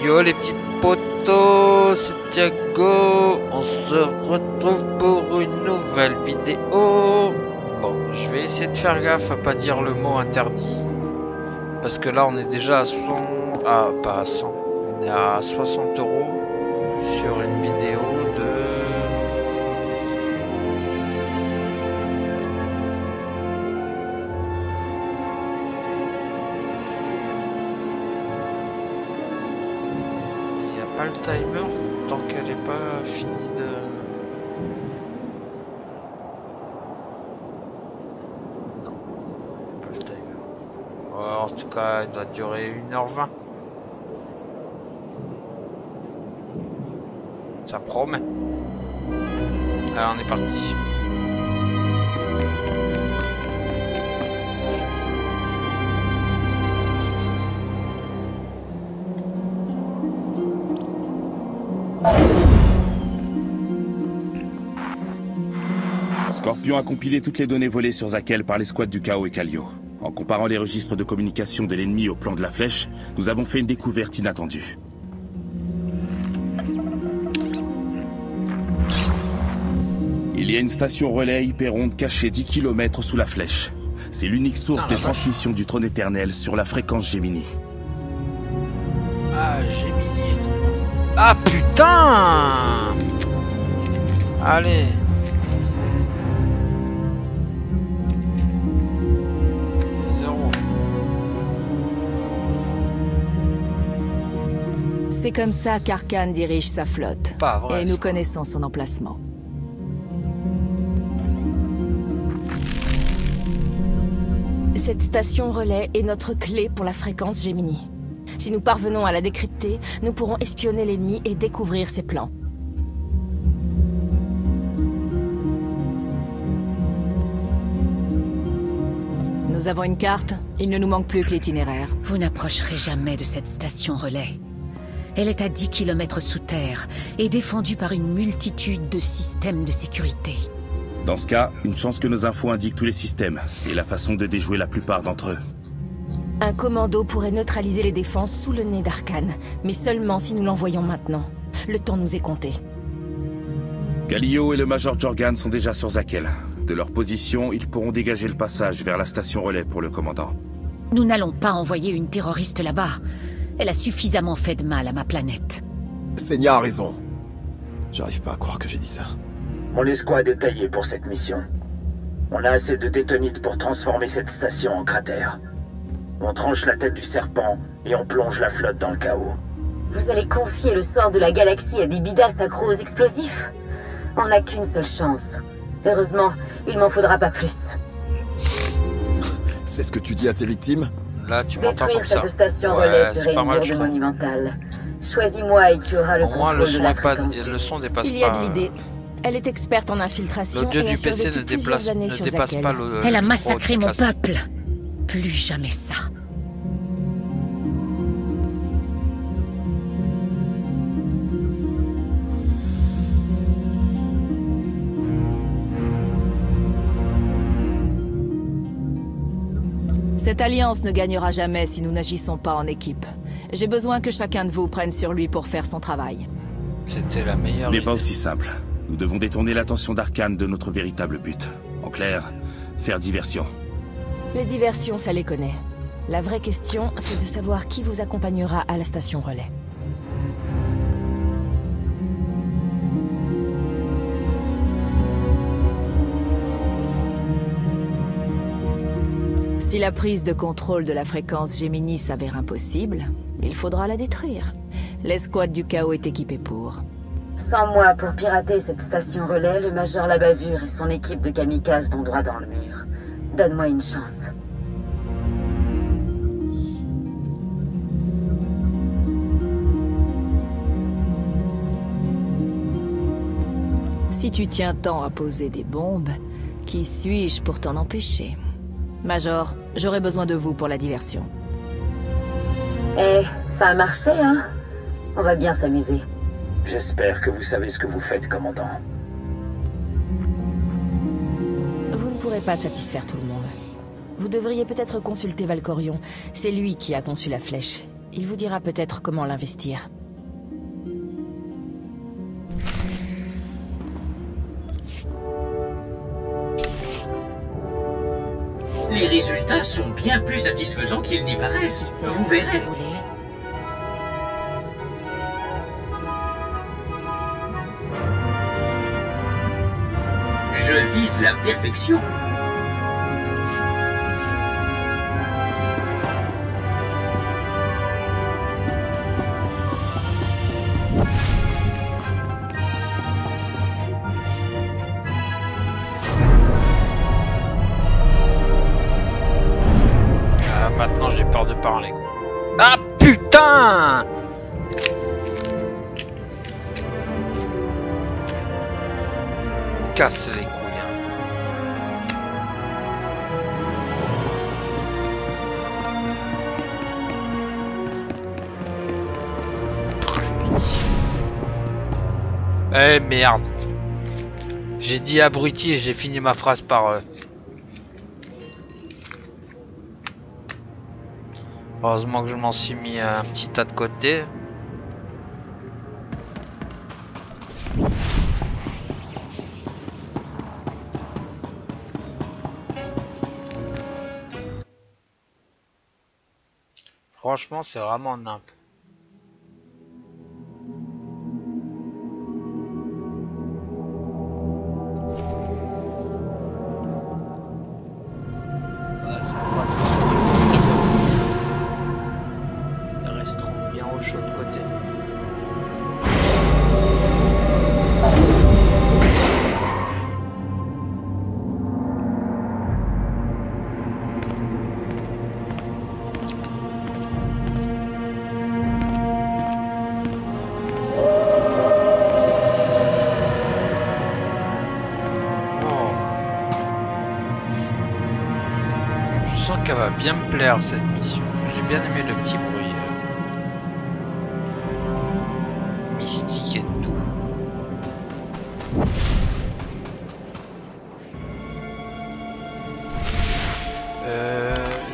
Yo les petits potos, c'est Thiago. On se retrouve pour une nouvelle vidéo. Bon, je vais essayer de faire gaffe à pas dire le mot interdit. Parce que là on est déjà à 100... Ah, pas à 100. On est à 60 € sur une vidéo de... Pas le timer tant qu'elle est pas finie de... Non, pas le timer. Oh, en tout cas, elle doit durer 1h20. Ça promet. Allez, on est parti. Scorpion a compilé toutes les données volées sur Zakel par les squads du Chaos et Kallio. En comparant les registres de communication de l'ennemi au plan de la flèche, nous avons fait une découverte inattendue. Il y a une station relais hyper-onde cachée 10 km sous la flèche. C'est l'unique source des transmissions du trône éternel sur la fréquence Gemini. Ah, Gemini. Ah, putain! Allez. C'est comme ça qu'Arkane dirige sa flotte. Pas vrai, et nous connaissons son emplacement. Cette station relais est notre clé pour la fréquence Gemini. Si nous parvenons à la décrypter, nous pourrons espionner l'ennemi et découvrir ses plans. Nous avons une carte, il ne nous manque plus que l'itinéraire. Vous n'approcherez jamais de cette station relais. Elle est à 10 km sous terre et défendue par une multitude de systèmes de sécurité. Dans ce cas, une chance que nos infos indiquent tous les systèmes et la façon de déjouer la plupart d'entre eux. Un commando pourrait neutraliser les défenses sous le nez d'Arkane, mais seulement si nous l'envoyons maintenant. Le temps nous est compté. Kallio et le Major Jorgan sont déjà sur Zakel. De leur position, ils pourront dégager le passage vers la station relais pour le commandant. Nous n'allons pas envoyer une terroriste là-bas. Elle a suffisamment fait de mal à ma planète. Senya a raison. J'arrive pas à croire que j'ai dit ça. Mon escouade est taillée pour cette mission. On a assez de détonites pour transformer cette station en cratère. On tranche la tête du serpent et on plonge la flotte dans le chaos. Vous allez confier le sort de la galaxie à des bidasses accros aux explosifs? On n'a qu'une seule chance. Heureusement, il m'en faudra pas plus. C'est ce que tu dis à tes victimes? Là, tu m'entends comme ça. Détruire cette station relais serait une lourde monumentale. Choisis-moi et tu auras le contrôle de la fréquence. Le son dépasse pas... Il y a de l'idée. Elle est experte en infiltration. L'audio du PC ne dépasse pas le... Elle a massacré mon peuple. Plus jamais ça. Cette alliance ne gagnera jamais si nous n'agissons pas en équipe. J'ai besoin que chacun de vous prenne sur lui pour faire son travail. C'était la meilleure. Ce n'est pas aussi simple. Nous devons détourner l'attention d'Arkane de notre véritable but. En clair, faire diversion. Les diversions, ça les connaît. La vraie question, c'est de savoir qui vous accompagnera à la station relais. Si la prise de contrôle de la fréquence Gemini s'avère impossible, il faudra la détruire. L'escouade du chaos est équipée pour. Sans moi pour pirater cette station relais, le Major La Bavure et son équipe de kamikazes vont droit dans le mur. Donne-moi une chance. Si tu tiens tant à poser des bombes, qui suis-je pour t'en empêcher? Major, j'aurai besoin de vous pour la diversion. Eh, ça a marché, hein? On va bien s'amuser. J'espère que vous savez ce que vous faites, commandant. Vous ne pourrez pas satisfaire tout le monde. Vous devriez peut-être consulter Valkorion. C'est lui qui a conçu la flèche. Il vous dira peut-être comment l'investir. Les résultats sont bien plus satisfaisants qu'ils n'y paraissent. Vous verrez. Je vise la perfection. Maintenant j'ai peur de parler. Ah putain! Casse les couilles. Eh merde. J'ai dit abruti et j'ai fini ma phrase par... Heureusement que je m'en suis mis un petit tas de côté. Franchement, c'est vraiment nimp. Ah, ça va. Ils resteront bien au chaud de côté. Qu'elle va bien me plaire cette mission. J'ai bien aimé le petit bruit mystique et tout.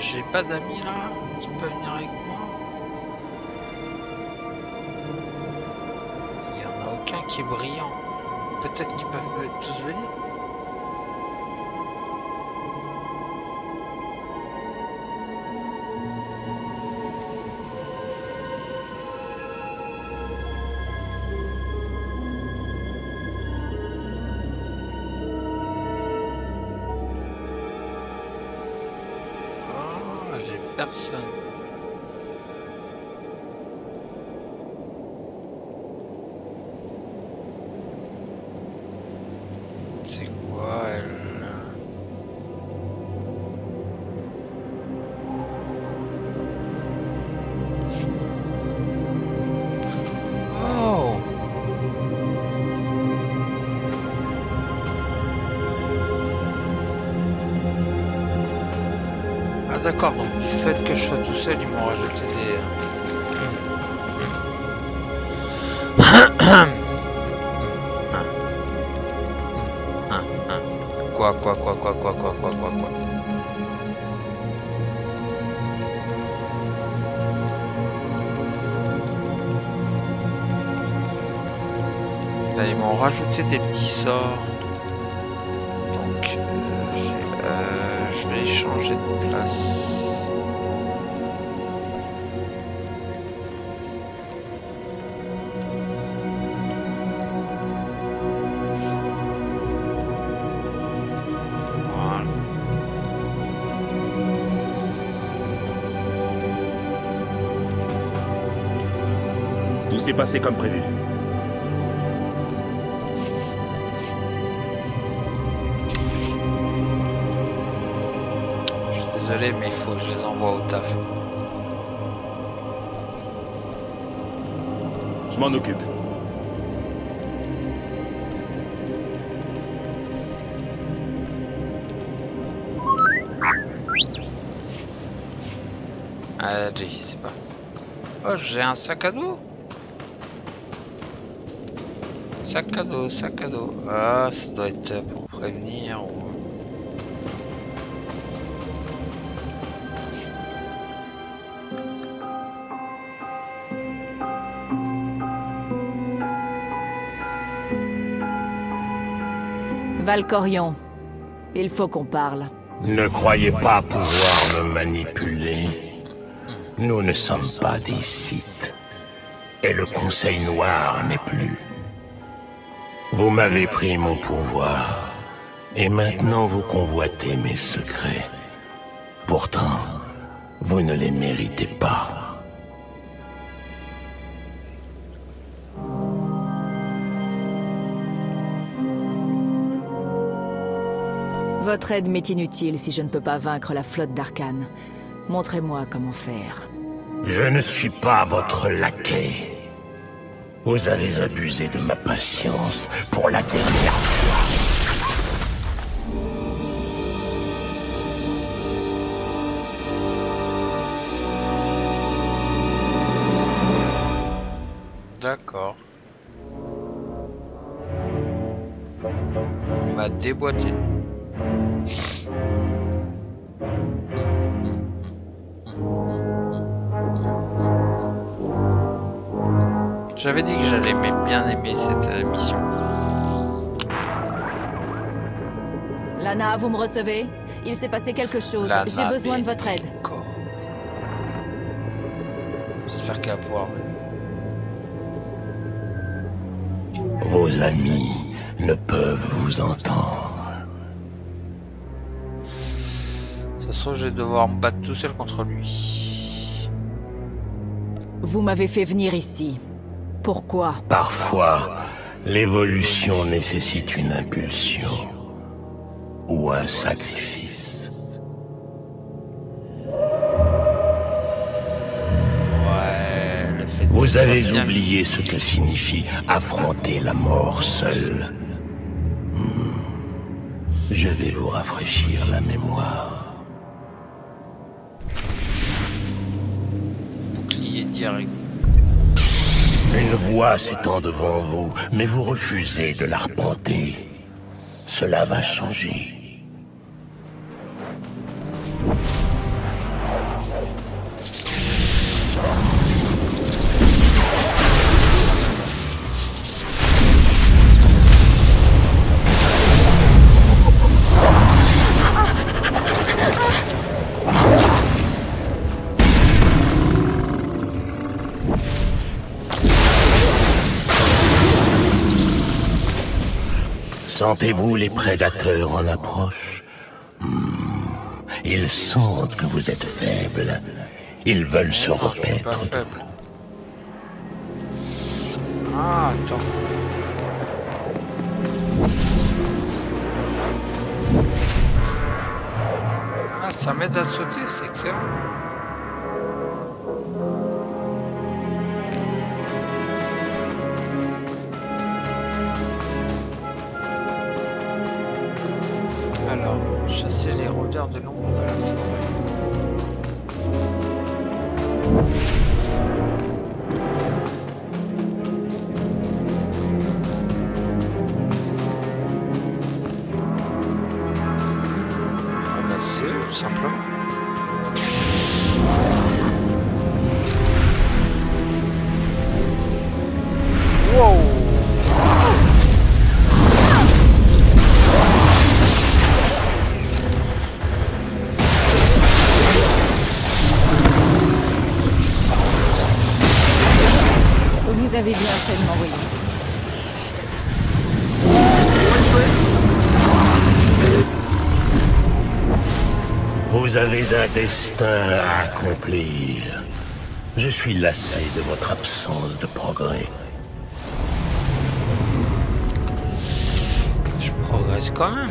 J'ai pas d'amis là qui peuvent venir avec moi. Il y en a aucun qui est brillant. Peut-être qu'ils peuvent tous venir. Personne. C'est quoi elle? Oh. Ah d'accord, donc du fait que je sois tout seul, ils m'ont rajouté des... Quoi. Là, ils m'ont rajouté des petits sorts. Donc, je vais changer de place. Voilà. Tout s'est passé comme prévu. Désolé, mais il faut que je les envoie au taf. Je m'en occupe. Allez, c'est parti. Oh, j'ai un sac à dos. Sac à dos. Ah, ça doit être pour prévenir ou... Valkorion, il faut qu'on parle. Ne croyez pas pouvoir me manipuler. Nous ne sommes pas des Sith. Et le Conseil Noir n'est plus. Vous m'avez pris mon pouvoir. Et maintenant vous convoitez mes secrets. Pourtant, vous ne les méritez pas. Votre aide m'est inutile si je ne peux pas vaincre la flotte d'Arcane. Montrez-moi comment faire. Je ne suis pas votre laquais. Vous avez abusé de ma patience pour la dernière fois. D'accord. On va déboîter. J'avais dit que j'allais bien aimer cette mission. Lana, vous me recevez? Il s'est passé quelque chose. J'ai besoin de votre aide. D'accord. J'espère qu'elle va pouvoir. Vos amis ne peuvent vous entendre. Ça se trouve, je vais devoir me battre tout seul contre lui. Vous m'avez fait venir ici. Pourquoi? Parfois, l'évolution nécessite une impulsion ou un sacrifice. Ouais, le fait de Vous avez bien oublié visé. ce que signifie affronter la mort seul. Je vais vous rafraîchir la mémoire. Bouclier direct. Une voie s'étend devant vous, mais vous refusez de l'arpenter. Cela va changer. Sentez-vous les prédateurs en approche? Ils sentent que vous êtes faible. Ils veulent se Je suis repaître. pas faible. Ah, attends. Ah, ça m'aide à sauter, c'est excellent. Alors, chasser les rôdeurs de l'ombre de la forêt. Ramasser, tout simplement. Wow! Vous avez bien fait de m'envoyer. Vous avez un destin à accomplir. Je suis lassé de votre absence de progrès. Je progresse quand même.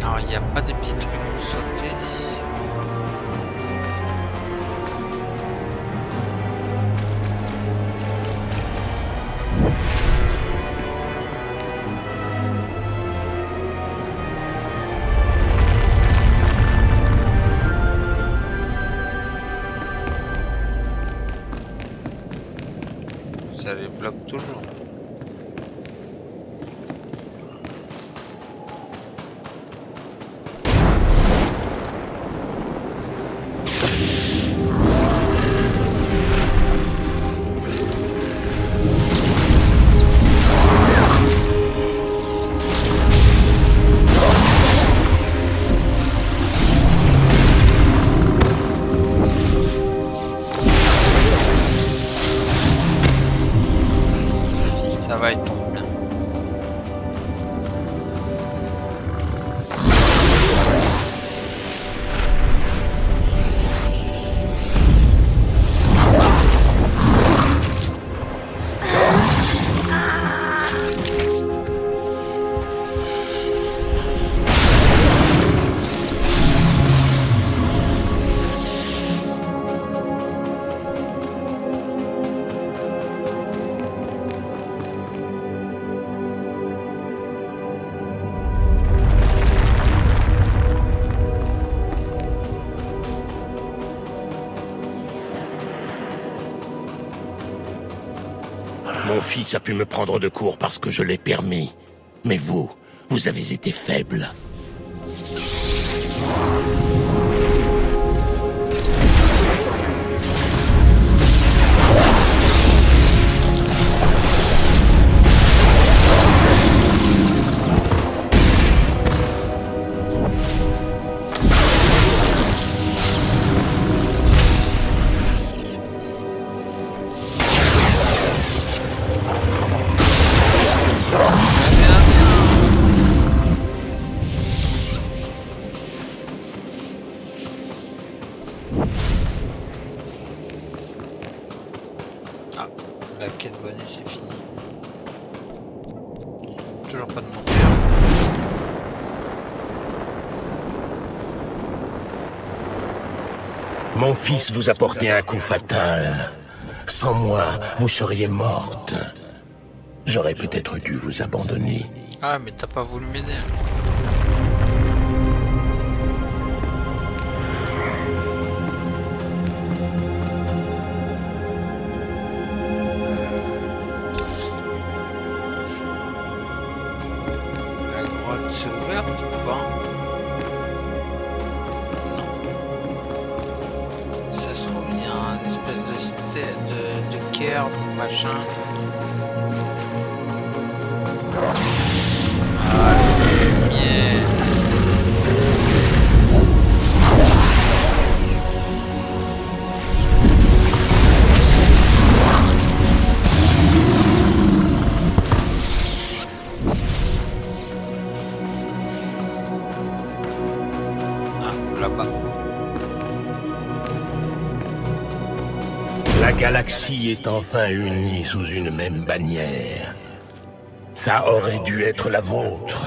Alors, il n'y a pas des petits trucs pour sauter. ça les bloque toujours. Ça va, il tombe bien. Mon fils a pu me prendre de court parce que je l'ai permis. Mais vous avez été faible. Ah, la quête bonnet c'est fini. Toujours pas de monteur. Mon fils vous a porté un coup fatal. Sans moi, vous seriez morte. J'aurais peut-être dû vous abandonner. Ah, mais t'as pas voulu m'aider. La grotte c'est ouverte ou pas? Non. Ça se trouve, il y a un espèce de cairn ou machin. Ah, le miel. Ah, là-bas. La galaxie est enfin unie sous une même bannière. Ça aurait dû être la vôtre.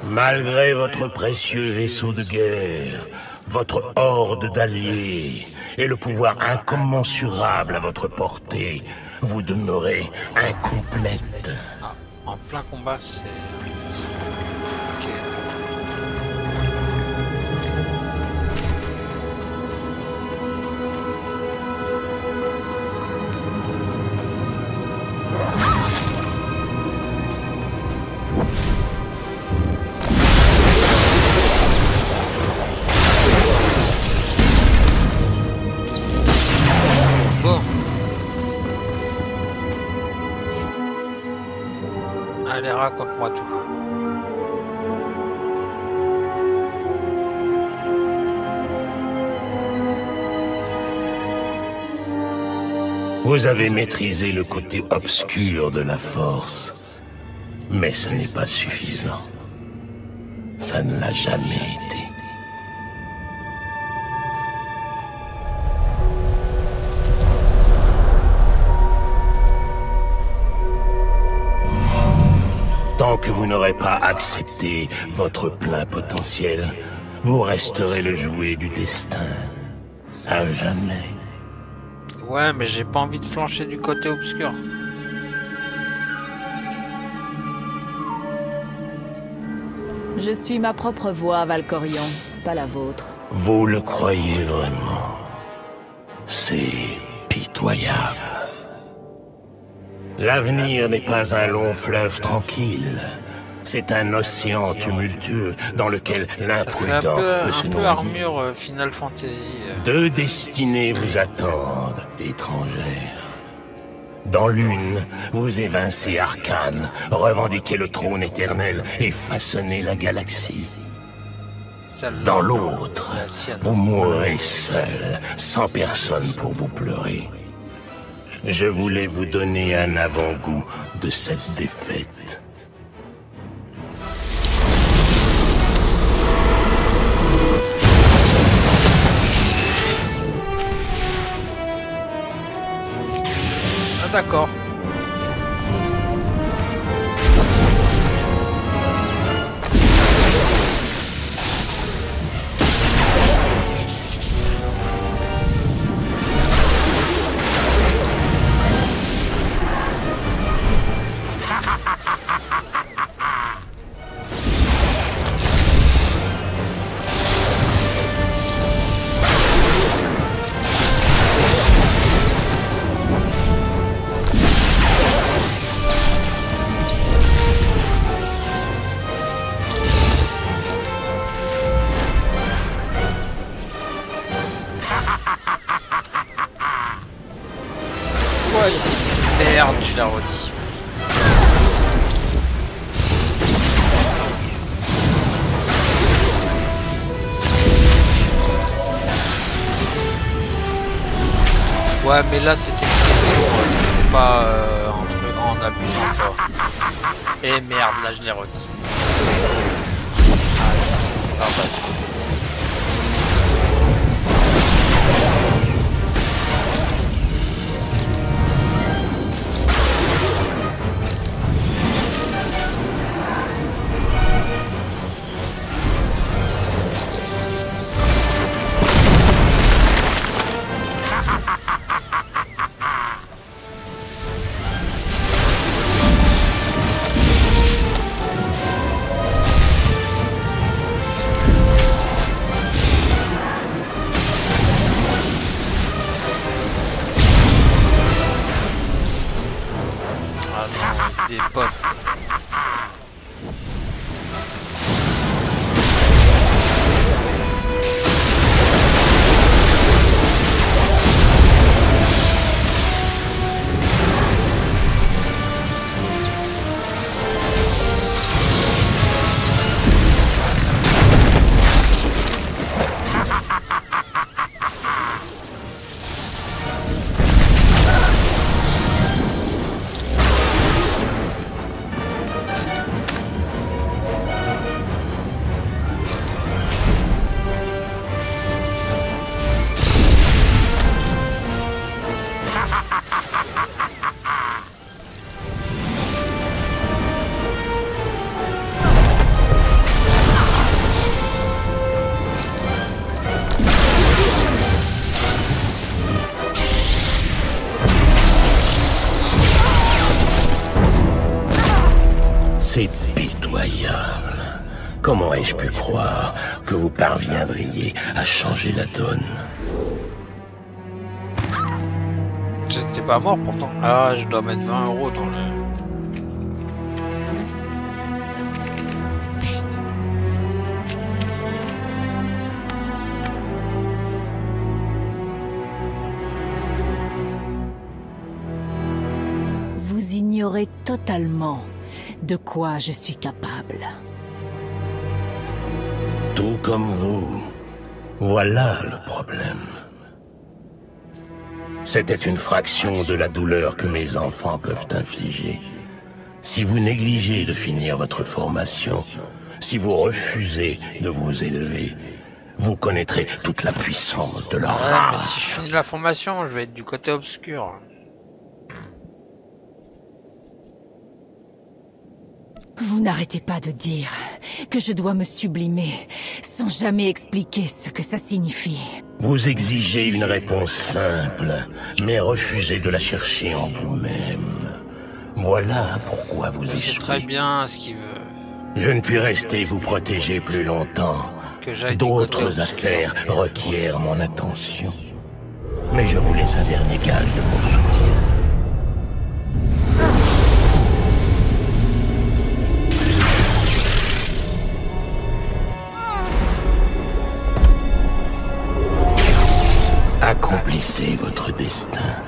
Malgré votre précieux vaisseau de guerre, votre horde d'alliés et le pouvoir incommensurable à votre portée, vous demeurez incomplète. Ah, en plein combat, c'est... Ok. Bon. Allez, raconte-moi tout. Vous avez maîtrisé le côté obscur de la force, mais ce n'est pas suffisant. Ça ne l'a jamais été. Tant que vous n'aurez pas accepté votre plein potentiel, vous resterez le jouet du destin. À jamais. Ouais, mais j'ai pas envie de flancher du côté obscur. Je suis ma propre voix, Valkorion, pas la vôtre. Vous le croyez vraiment? C'est pitoyable. L'avenir n'est pas un long fleuve tranquille. C'est un océan tumultueux dans lequel l'imprudent peut se un peu noyer. armure Final Fantasy. Deux destinées vous attendent, étrangères. Dans l'une, vous évincez Arcane, revendiquez le trône éternel et façonnez la galaxie. Dans l'autre, vous mourrez seul, sans personne pour vous pleurer. Je voulais vous donner un avant-goût de cette défaite. Ah d'accord. Merde, je l'ai redit. Ouais, mais là c'était une question, c'était pas un truc en abusant quoi. Et merde, là je l'ai redit. Ah, bah. Des potes. C'est pitoyable. Comment ai-je pu croire que vous parviendriez à changer la donne? J'étais pas mort pourtant. Ah, je dois mettre 20 € dans le... Vous ignorez totalement de quoi je suis capable. Tout comme vous. Voilà le problème. C'était une fraction de la douleur que mes enfants peuvent infliger. Si vous négligez de finir votre formation, si vous refusez de vous élever, vous connaîtrez toute la puissance de leur Ouais, rage. mais si je finis la formation, je vais être du côté obscur. Vous n'arrêtez pas de dire que je dois me sublimer sans jamais expliquer ce que ça signifie. Vous exigez une réponse simple, mais refusez de la chercher en vous-même. Voilà pourquoi vous échouez. C'est très bien ce qu'il veut. Je ne puis rester vous protéger plus longtemps. D'autres affaires requièrent mon attention. Mais je vous laisse un dernier gage de mon soutien. Accomplissez votre destin.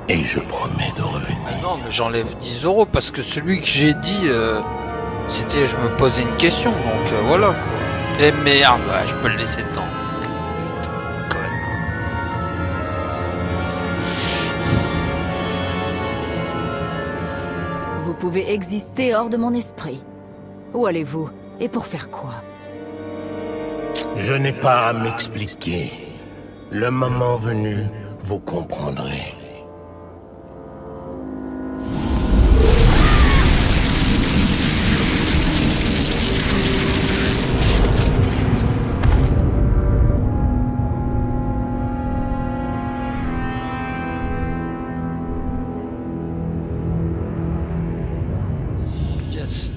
Et je promets de revenir. Ah non, mais j'enlève 10 € parce que celui que j'ai dit, c'était je me posais une question, donc voilà quoi. Eh merde, ouais, je peux le laisser dedans. Putain, conne. Vous pouvez exister hors de mon esprit. Où allez-vous? Et pour faire quoi? Je n'ai pas à m'expliquer. Le moment venu, vous comprendrez. Yes.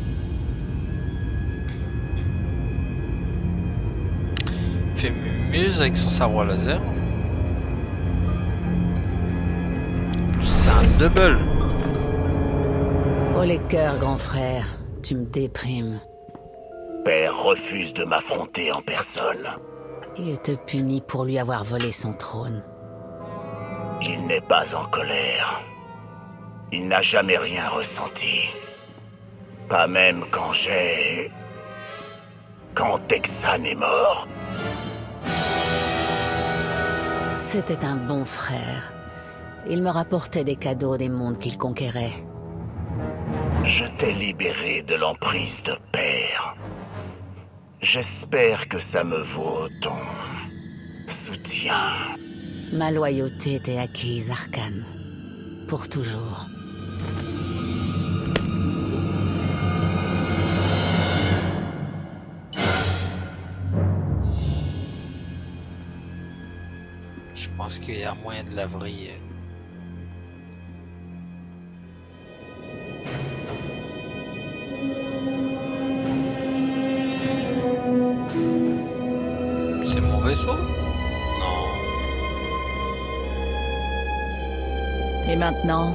Il fait muse avec son sabre laser. C'est un double. Oh les cœurs, grand frère, tu me déprimes. Père refuse de m'affronter en personne. Il te punit pour lui avoir volé son trône. Il n'est pas en colère. Il n'a jamais rien ressenti. Pas même quand Texan est mort. C'était un bon frère. Il me rapportait des cadeaux des mondes qu'il conquérait. Je t'ai libéré de l'emprise de père. J'espère que ça me vaut ton soutien. Ma loyauté t'est acquise, Arcane. Pour toujours. Je pense qu'il y a moyen de la vriller. C'est mon vaisseau? Non. Et maintenant?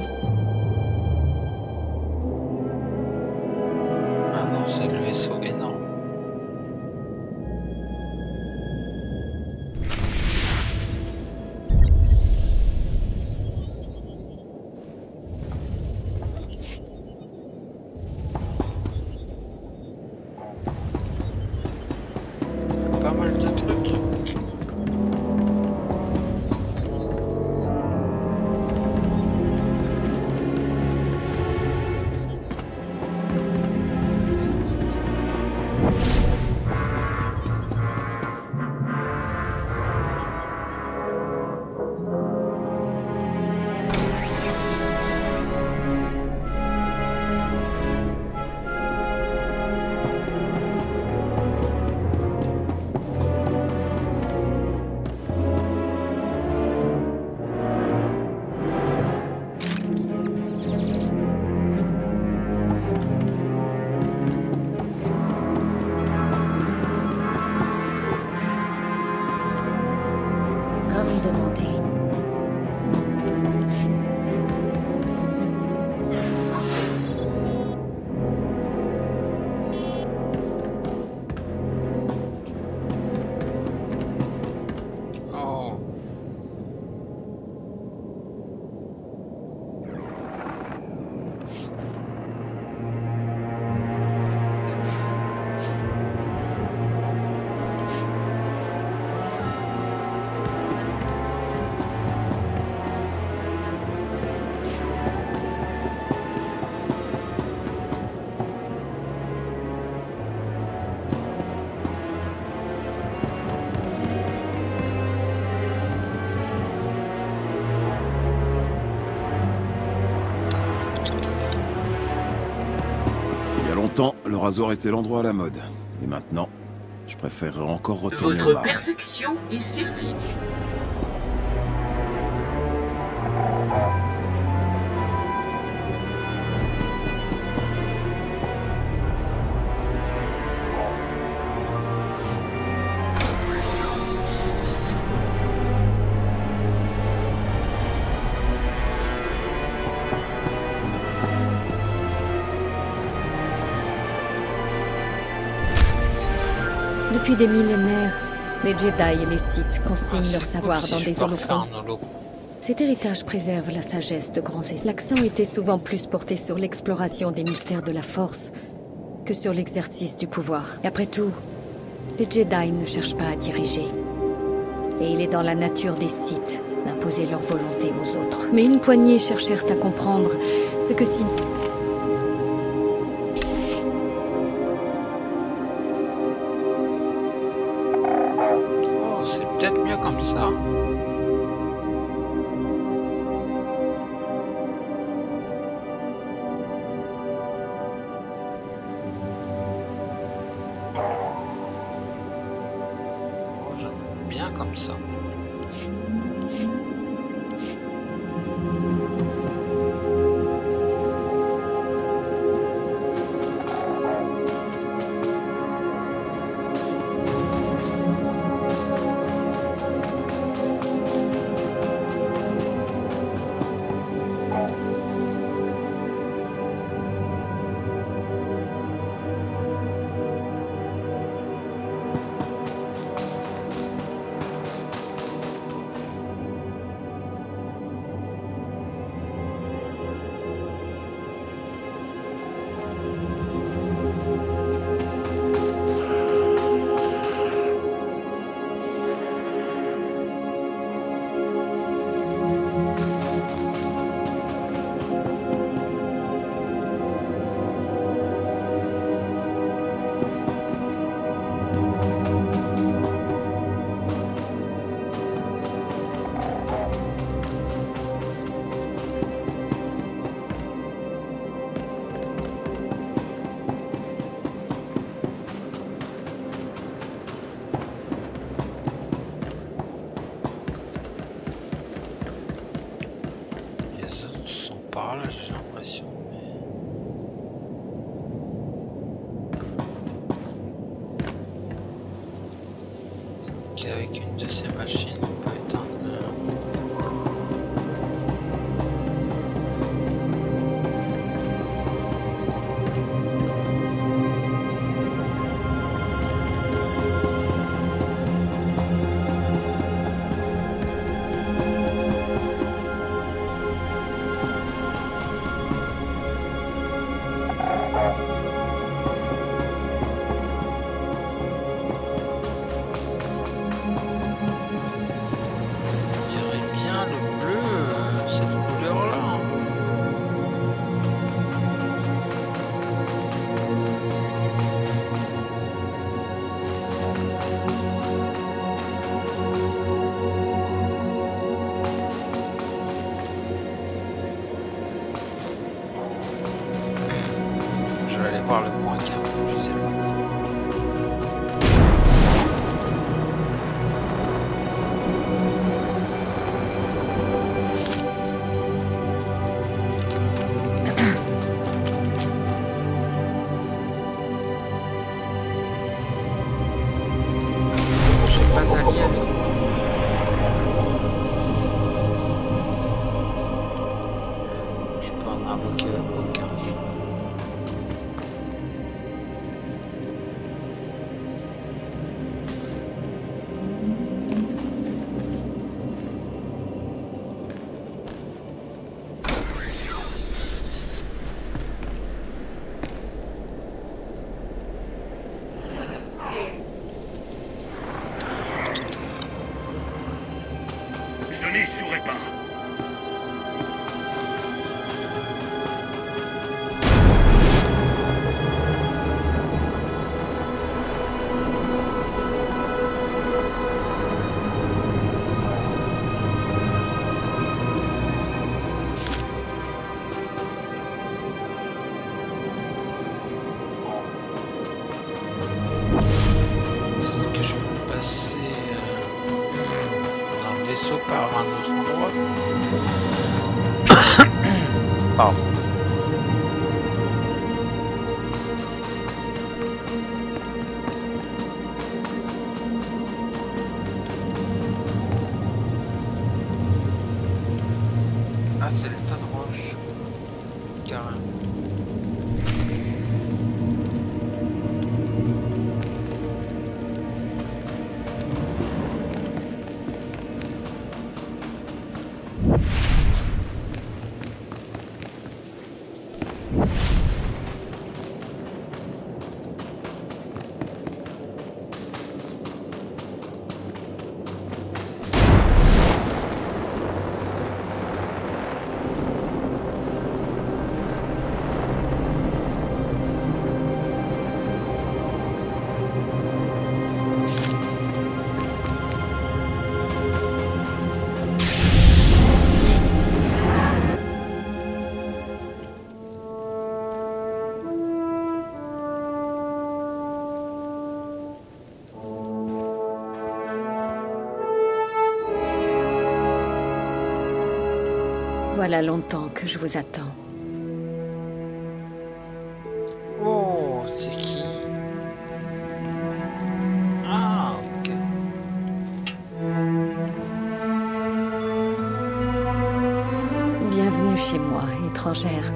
Ah non, c'est le vaisseau énorme. Pas mal de trucs. temps, le rasoir était l'endroit à la mode. Et maintenant, je préférerais encore retourner au Votre marais. perfection est servie. Depuis des millénaires, les Jedi et les Sith consignent leur savoir dans des holocrons. Cet héritage préserve la sagesse de grands esprits. L'accent était souvent plus porté sur l'exploration des mystères de la Force que sur l'exercice du pouvoir. Et après tout, les Jedi ne cherchent pas à diriger. Et il est dans la nature des Sith d'imposer leur volonté aux autres. Mais une poignée cherchèrent à comprendre ce que si... C'est peut-être mieux comme ça. Oh, j'aime bien comme ça. Par là, j'ai l'impression. Qu'avec une de ces machines, on peut éteindre. Par le point qui est un peu plus éloigné. J'ai pas d'allié avec moi. Je peux en invoquer aucun. autre endroit. Pardon. Ah, c'est le tas de roches. Carrément. Voilà longtemps que je vous attends. Oh, c'est qui? Ah, ok. Bienvenue chez moi, étrangère.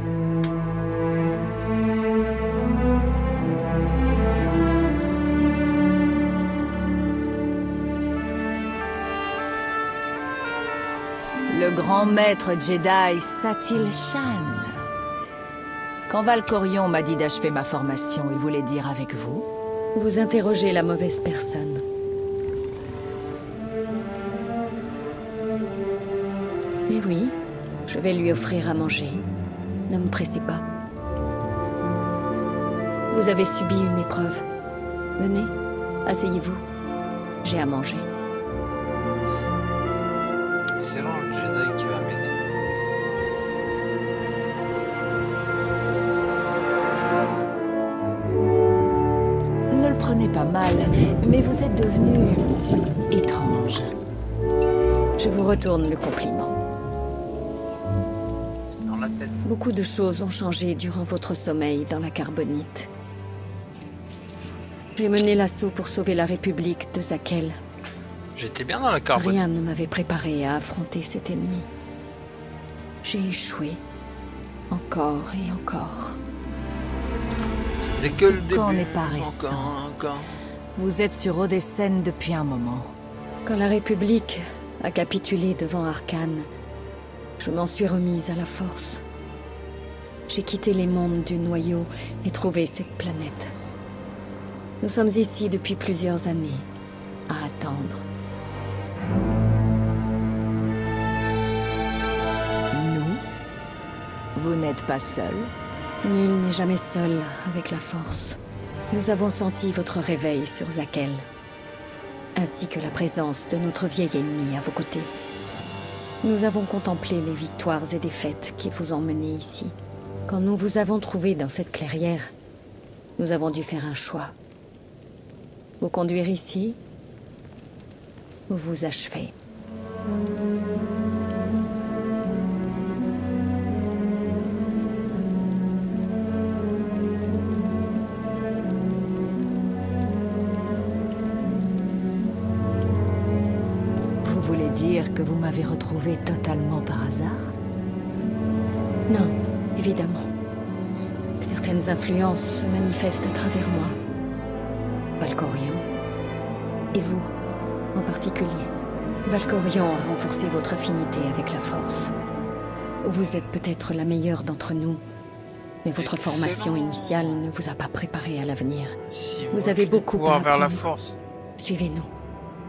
Le grand maître Jedi Satil Shan. Quand Valkorion m'a dit d'achever ma formation, il voulait dire avec vous? Vous interrogez la mauvaise personne. Mais oui, je vais lui offrir à manger. Ne me pressez pas. Vous avez subi une épreuve. Venez, asseyez-vous. J'ai à manger. C'est là le Jedi qui va m'aider. Ne le prenez pas mal, mais vous êtes devenu étrange. Je vous retourne le compliment. Dans la tête. Beaucoup de choses ont changé durant votre sommeil dans la Carbonite. J'ai mené l'assaut pour sauver la République de Zakel. J'étais bien dans la carbone. Rien ne m'avait préparé à affronter cet ennemi. J'ai échoué. Encore et encore. Dès que le Ce camp début. n'est pas récent. Encore. Vous êtes sur Odessène depuis un moment. Quand la République a capitulé devant Arcane, je m'en suis remise à la force. J'ai quitté les mondes du noyau et trouvé cette planète. Nous sommes ici depuis plusieurs années, à attendre. Nous? Vous n'êtes pas seul? Nul n'est jamais seul avec la force. Nous avons senti votre réveil sur Zakel, ainsi que la présence de notre vieil ennemi à vos côtés. Nous avons contemplé les victoires et défaites qui vous ont mené ici. Quand nous vous avons trouvé dans cette clairière, nous avons dû faire un choix. Vous conduire ici, ou vous achever. Vous voulez dire que vous m'avez retrouvé totalement par hasard? Non, évidemment. Certaines influences se manifestent à travers moi. Valkorion. Et vous, en particulier. Valkorion a renforcé votre affinité avec la Force. Vous êtes peut-être la meilleure d'entre nous, mais votre formation initiale ne vous a pas préparé à l'avenir. Si vous avez beaucoup à apprendre. vers la force. Suivez-nous.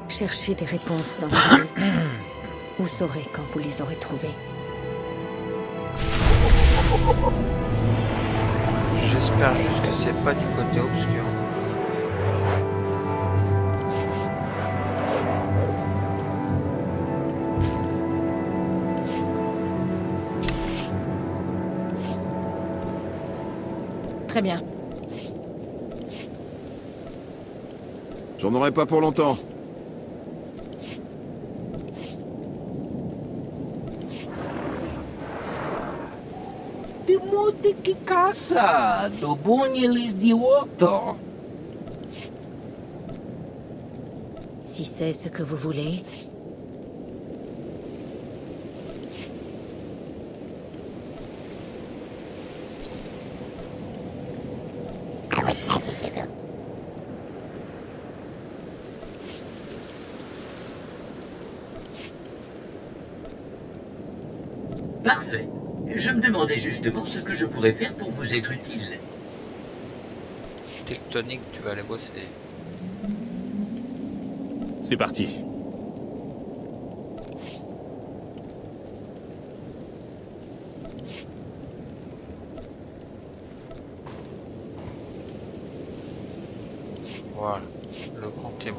Cherchez des réponses dans la vie. Vous saurez quand vous les aurez trouvées. J'espère juste que c'est pas du côté obscur. Très bien. J'en aurai pas pour longtemps. Tiki casa, dobonje l'idiota. Si c'est ce que vous voulez. Parfait. Je me demandais justement ce que je pourrais faire pour vous être utile. Tectonique, tu vas aller bosser. C'est parti. Voilà, le compte est bon.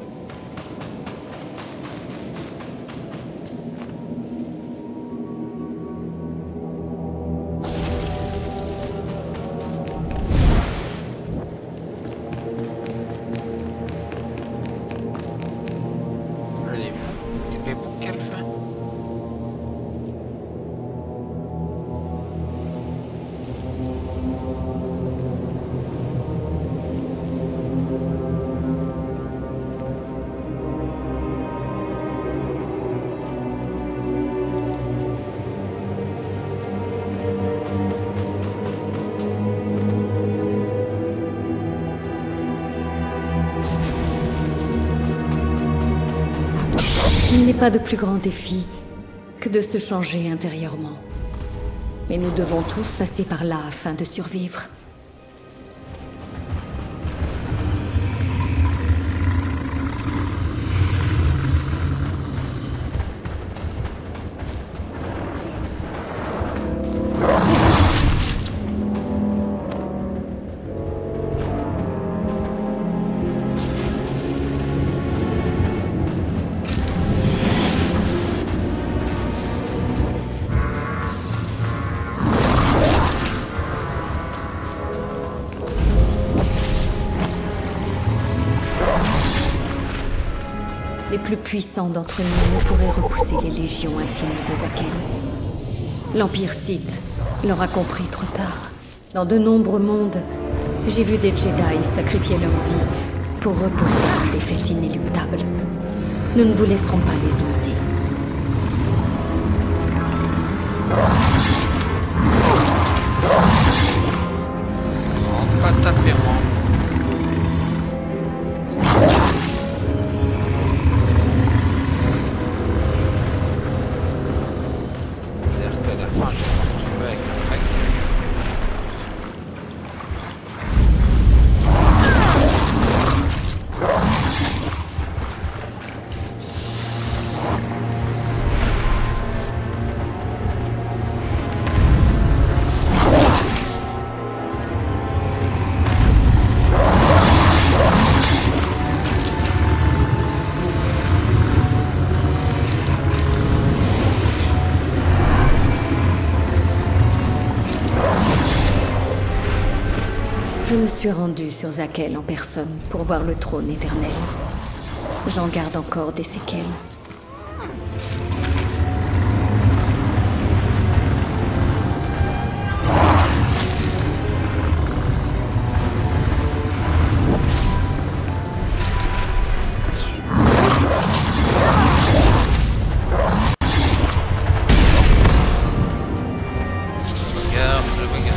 Elle est pour quelle fin? Il n'est pas de plus grand défi que de se changer intérieurement. Mais nous devons tous passer par là afin de survivre. Les plus puissants d'entre nous ne pourraient repousser les légions infinies de Zakel. L'Empire Sith l'aura compris trop tard. Dans de nombreux mondes, j'ai vu des Jedi sacrifier leur vie pour repousser une défaite inéluctable. Nous ne vous laisserons pas les imiter. Non, pas taper moi. C'est-à-dire qu'à la fin, je vais me retrouver avec un paquet. Je me suis rendue sur Zakel en personne pour voir le trône éternel. J'en garde encore des séquelles. Regarde, c'est le bagarre.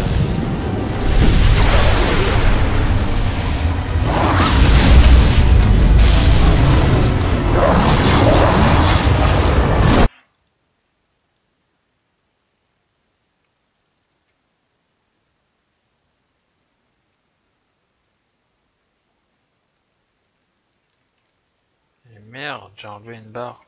Et merde, j'ai enlevé une barre.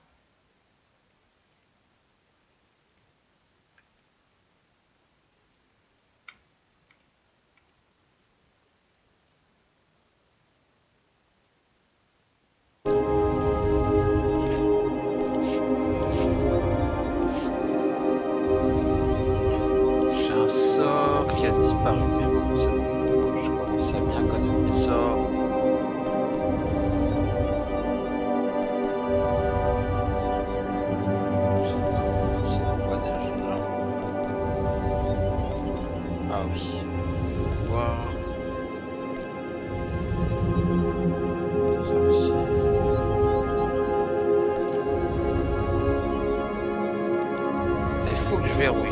J'ai un sort qui a disparu, mais bon, c'est bon. Je commence à bien connaître mes sorts.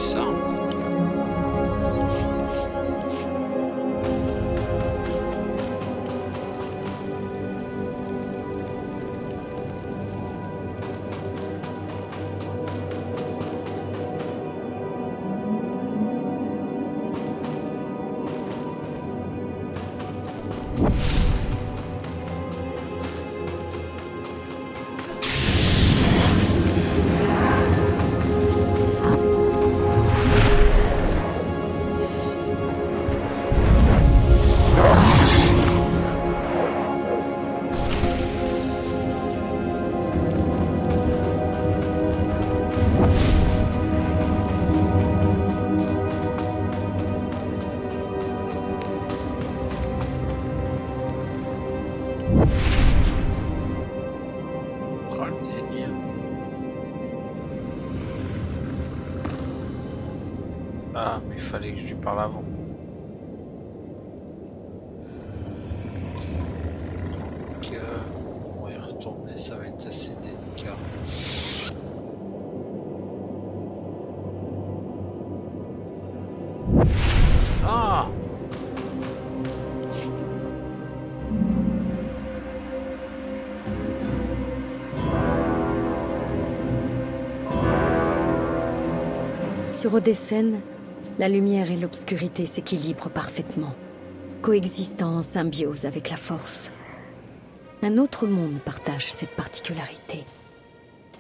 ça. Ah, mais il fallait que je lui parle avant. Donc, on va y retourner, ça va être assez délicat. Ah! Sur Odessène, la lumière et l'obscurité s'équilibrent parfaitement, coexistant en symbiose avec la force. Un autre monde partage cette particularité.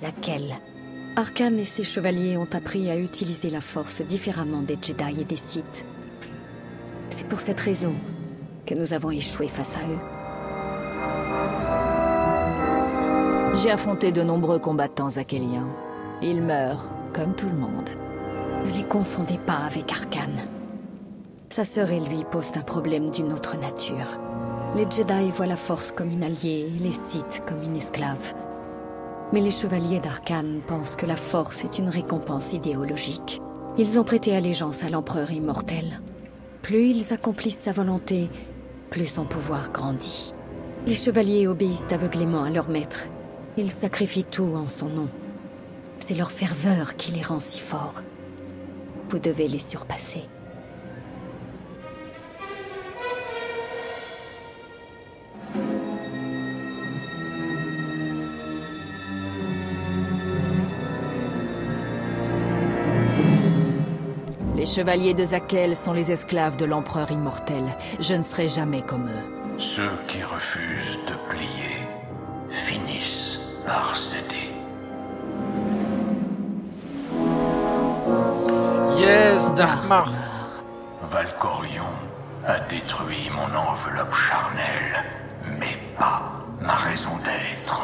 Zakel. Arcane et ses chevaliers ont appris à utiliser la force différemment des Jedi et des Sith. C'est pour cette raison que nous avons échoué face à eux. J'ai affronté de nombreux combattants zakéliens. Ils meurent, comme tout le monde. Ne les confondez pas avec Arcane. Sa sœur et lui posent un problème d'une autre nature. Les Jedi voient la force comme une alliée et les Sith comme une esclave. Mais les chevaliers d'Arcane pensent que la force est une récompense idéologique. Ils ont prêté allégeance à l'empereur immortel. Plus ils accomplissent sa volonté, plus son pouvoir grandit. Les chevaliers obéissent aveuglément à leur maître. Ils sacrifient tout en son nom. C'est leur ferveur qui les rend si forts. Vous devez les surpasser. Les chevaliers de Zakel sont les esclaves de l'empereur immortel. Je ne serai jamais comme eux. Ceux qui refusent de plier finissent par céder. Yes, Darkmar. Valkorion a détruit mon enveloppe charnelle, mais pas ma raison d'être.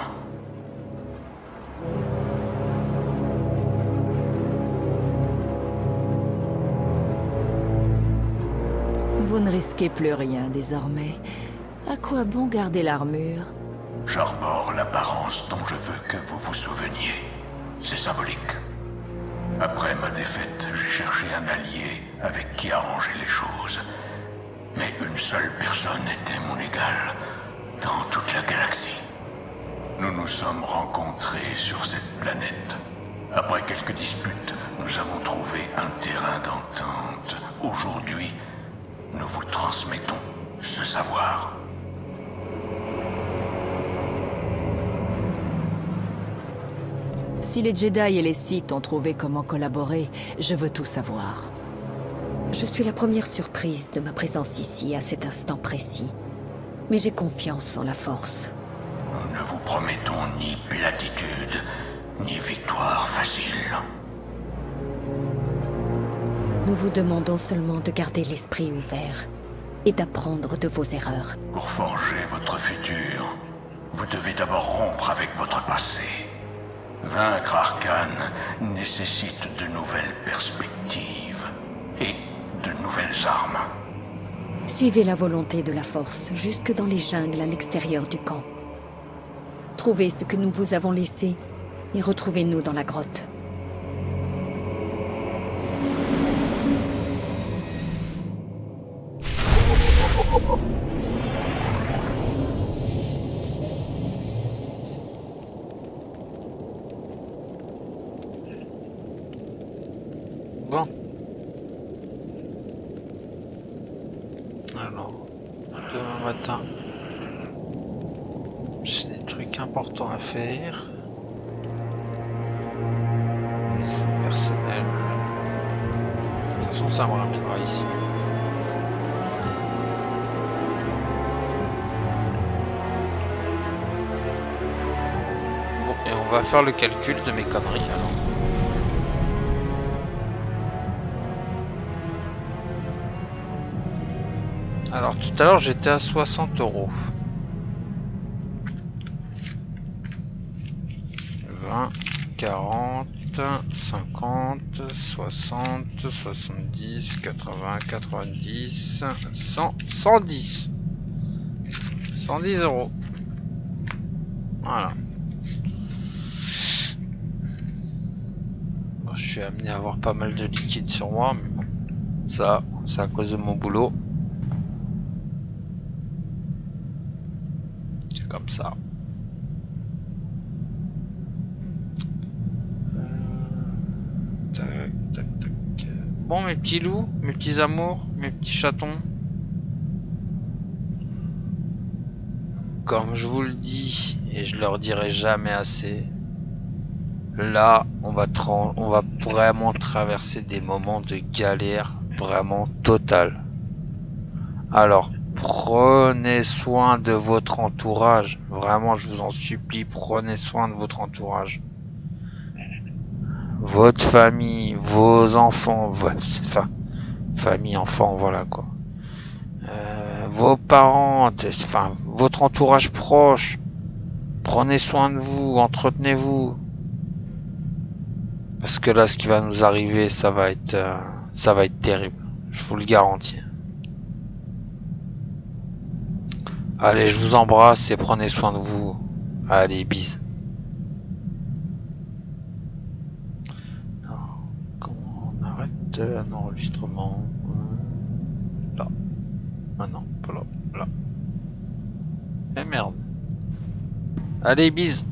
Vous ne risquez plus rien désormais. À quoi bon garder l'armure? J'arbore l'apparence dont je veux que vous vous souveniez. C'est symbolique. Après ma défaite, j'ai cherché un allié avec qui arranger les choses. Mais une seule personne était mon égal dans toute la galaxie. Nous nous sommes rencontrés sur cette planète. Après quelques disputes, nous avons trouvé un terrain d'entente. Aujourd'hui, nous vous transmettons ce savoir. Si les Jedi et les Sith ont trouvé comment collaborer, je veux tout savoir. Je suis la première surprise de ma présence ici à cet instant précis. Mais j'ai confiance en la Force. Nous ne vous promettons ni platitude, ni victoire facile. Nous vous demandons seulement de garder l'esprit ouvert et d'apprendre de vos erreurs. Pour forger votre futur, vous devez d'abord rompre avec votre passé. Vaincre Arcane nécessite de nouvelles perspectives et de nouvelles armes. Suivez la volonté de la Force jusque dans les jungles à l'extérieur du camp. Trouvez ce que nous vous avons laissé et retrouvez-nous dans la grotte. Bon. Alors, demain matin, j'ai des trucs importants à faire. Les personnels. De toute façon, ça me ramènera ici. Bon, et on va faire le calcul de mes conneries alors. Alors tout à l'heure j'étais à 60 €. 20, 40, 50, 60, 70, 80, 90, 100, 110. 110 €. Voilà. Bon, je suis amené à avoir pas mal de liquide sur moi, mais bon. Ça, c'est à cause de mon boulot. Comme ça. Tac, tac, tac. Bon, mes petits loups, mes petits amours, mes petits chatons. Comme je vous le dis, et je leur dirai jamais assez, là, on va vraiment traverser des moments de galère vraiment totale. Alors, prenez soin de votre entourage. Vraiment, je vous en supplie, prenez soin de votre entourage. Votre famille, vos enfants, enfin, famille, enfants, voilà quoi. Vos parents, enfin, votre entourage proche. Prenez soin de vous, entretenez-vous. Parce que là, ce qui va nous arriver, ça va être terrible. Je vous le garantis. Allez, je vous embrasse et prenez soin de vous. Allez, bis. Alors, comment on arrête un enregistrement? Là. Ah non, pas là. Là. Eh merde. Allez, bis.